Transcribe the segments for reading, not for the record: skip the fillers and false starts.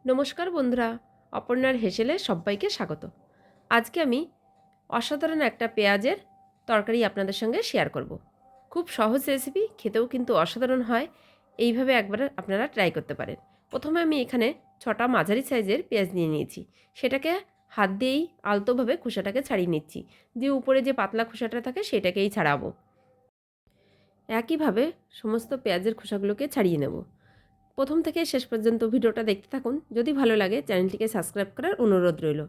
নমস্কার বন্ধুরা, অপর্ণার হেসেলে সবাইকে স্বাগত। আজকে আমি অসাধারণ একটা পেঁয়াজের তরকারি আপনাদের সঙ্গে শেয়ার করব। খুব সহজ রেসিপি, খেতেও কিন্তু অসাধারণ হয়। এইভাবে একবার আপনারা ট্রাই করতে পারেন। প্রথমে আমি এখানে 6টা মাঝারি সাইজের পেঁয়াজ নিয়ে নিয়েছি। সেটাকে হাত দিয়েই আলতোভাবে খোসাটাকে ছাড়িয়ে নিচ্ছি, দিয়ে উপরে যে পাতলা খোসাটা থাকে সেটাকেই ছাড়াবো। একইভাবে সমস্ত পেঁয়াজের খোসাগুলোকে ছাড়িয়ে নেব। প্রথম থেকে শেষ পর্যন্ত ভিডিওটা দেখতে থাকুন। যদি ভালো লাগে চ্যানেলটিকে সাবস্ক্রাইব করার অনুরোধ রইল।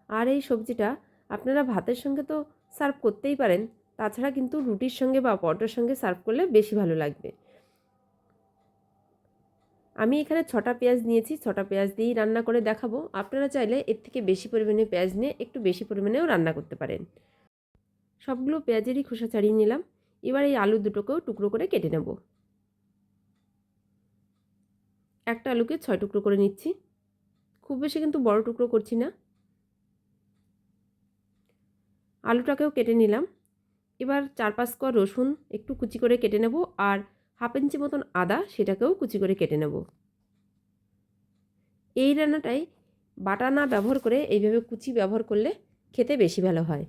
আর এই সবজিটা আপনারা ভাতের সঙ্গে তো সার্ভ করতেই পারেন, তাছাড়া কিন্তু রুটির সঙ্গে বা পরোটার সঙ্গে সার্ভ করলে বেশি ভালো লাগবে। আমি এখানে 6টা পেঁয়াজ নিয়েছি, 6টা পেঁয়াজ দিয়েই রান্না করে দেখাবো। আপনারা চাইলে এর থেকে বেশি পরিমাণে পেঁয়াজ নিয়ে একটু বেশি পরিমাণেও রান্না করতে পারেন। সবগুলো পেঁয়াজেরই খোসা ছাড়িয়ে নিলাম। এবার এই আলু দুটোকেও টুকরো করে কেটে নেব। একটা আলুকে 6 টুকরো করে নিচ্ছি, খুব বেশি কিন্তু বড় টুকরো করছি না। আলুটাকেও কেটে নিলাম। এবার 4-5 কোয়া রসুন একটু কুচি করে কেটে নেব, আর হাফ ইঞ্চি মতন আদা সেটাকেও কুচি করে কেটে নেব। এই রান্নাটায় বাটা না ব্যবহার করে এইভাবে কুচি ব্যবহার করলে খেতে বেশি ভালো হয়।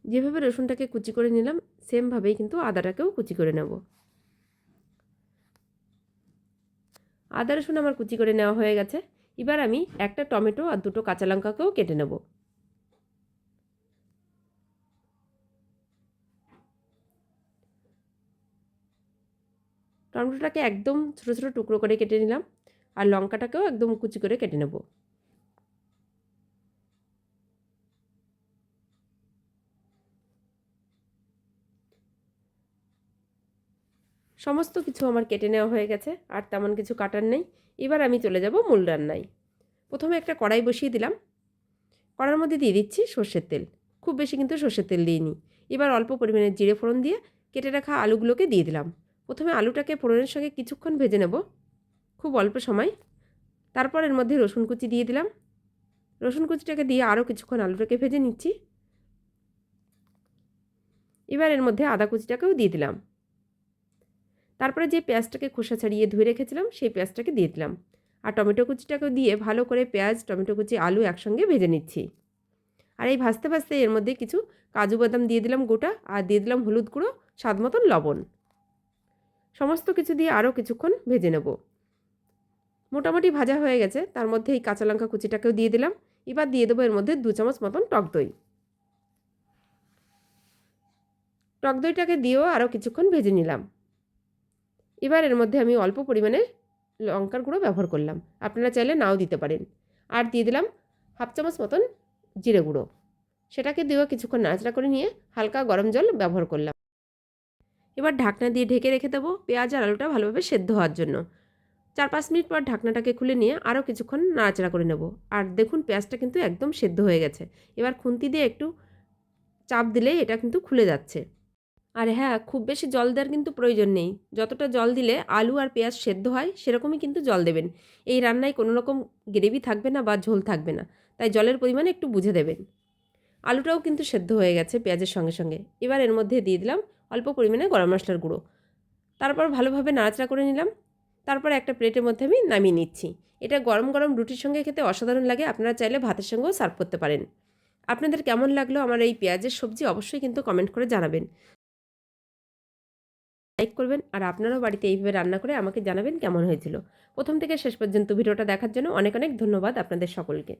যেভাবে রসুনটাকে কুচি করে নিলাম সেমভাবেই কিন্তু আদাটাকেও কুচি করে নেব। আদা রসুন আমার কুচি করে নেওয়া হয়ে গেছে। এবার আমি একটা টমেটো আর 2টো কাঁচা লঙ্কাকেও কেটে নেব। টমেটোটাকে একদম ছোটো ছোটো টুকরো করে কেটে নিলাম, আর লঙ্কাটাকেও একদম কুচি করে কেটে নেব। সমস্ত কিছু আমার কেটে নেওয়া হয়ে গেছে, আর তেমন কিছু কাটার নেই। এবার আমি চলে যাব মূল রান্নায়। প্রথমে একটা কড়াই বসিয়ে দিলাম। কড়ার মধ্যে দিয়ে দিচ্ছি সর্ষের তেল। খুব বেশি কিন্তু সর্ষের তেল দিইনি। এবার অল্প পরিমাণে জিরে ফোড়ন দিয়ে কেটে রাখা আলুগুলোকে দিয়ে দিলাম। প্রথমে আলুটাকে ফোড়নের সঙ্গে কিছুক্ষণ ভেজে নেব, খুব অল্প সময়। তারপর এর মধ্যে রসুন কুচি দিয়ে দিলাম। রসুন কুচিটাকে দিয়ে আরও কিছুক্ষণ আলুটাকে ভেজে নিচ্ছি। এবার এর মধ্যে আদা কুচিটাকেও দিয়ে দিলাম। তারপরে যে পেঁয়াজটাকে খোসা ছাড়িয়ে ধুয়ে রেখেছিলাম সেই পেঁয়াজটাকে দিয়ে দিলাম, আর টমেটো কুচিটাকেও দিয়ে ভালো করে পেঁয়াজ, টমেটো কুচি, আলু একসঙ্গে ভেজে নিচ্ছি। আর এই ভাজতে ভাজতে এর মধ্যে কিছু কাজু বাদাম দিয়ে দিলাম গোটা, আর দিয়ে দিলাম হলুদ গুঁড়ো, স্বাদ মতন লবণ। সমস্ত কিছু দিয়ে আরও কিছুক্ষণ ভেজে নেব। মোটামুটি ভাজা হয়ে গেছে। তার মধ্যে এই কাঁচা লঙ্কা কুচিটাকেও দিয়ে দিলাম। এবার দিয়ে দেবো এর মধ্যে 2 চামচ মতন টক দই। টক দইটাকে দিয়েও আরও কিছুক্ষণ ভেজে নিলাম। এবার এর মধ্যে আমি অল্প পরিমাণে লঙ্কার গুঁড়ো ব্যবহার করলাম, আপনারা চাইলে নাও দিতে পারেন। আর দিয়ে দিলাম হাফ চামচ মতন জিরে গুঁড়ো। সেটাকে দিয়েও কিছুক্ষণ নাড়াচাড়া করে নিয়ে হালকা গরম জল ব্যবহার করলাম। এবার ঢাকনা দিয়ে ঢেকে রেখে দেবো পেঁয়াজ আর আলুটা ভালোভাবে সেদ্ধ হওয়ার জন্য। 4-5 মিনিট পর ঢাকনাটাকে খুলে নিয়ে আরও কিছুক্ষণ নাড়াচাড়া করে নেব। আর দেখুন পেঁয়াজটা কিন্তু একদম সেদ্ধ হয়ে গেছে। এবার খুন্তি দিয়ে একটু চাপ দিলেই এটা কিন্তু খুলে যাচ্ছে। আর হ্যাঁ, খুব বেশি জল দেওয়ার কিন্তু প্রয়োজন নেই। যতটা জল দিলে আলু আর পেঁয়াজ সেদ্ধ হয় সেরকমই কিন্তু জল দেবেন। এই রান্নায় কোনো রকম গ্রেভি থাকবে না বা ঝোল থাকবে না, তাই জলের পরিমাণ একটু বুঝে দেবেন। আলুটাও কিন্তু সেদ্ধ হয়ে গেছে পেঁয়াজের সঙ্গে সঙ্গে। এবার এর মধ্যে দিয়ে দিলাম অল্প পরিমাণে গরম মশলার গুঁড়ো। তারপর ভালোভাবে নাড়াচাড়া করে নিলাম। তারপর একটা প্লেটের মধ্যে আমি নামিয়ে নিচ্ছি। এটা গরম গরম রুটির সঙ্গে খেতে অসাধারণ লাগে। আপনারা চাইলে ভাতের সঙ্গেও সার্ভ করতে পারেন। আপনাদের কেমন লাগলো আমার এই পেঁয়াজের সবজি অবশ্যই কিন্তু কমেন্ট করে জানাবেন। লাইক করবেন, আর আপনারাও বাড়িতে এইভাবে রান্না করে আমাকে জানাবেন কেমন হয়েছিল। প্রথম থেকে শেষ পর্যন্ত ভিডিওটা দেখার জন্য অনেক অনেক ধন্যবাদ আপনাদের সকলকে।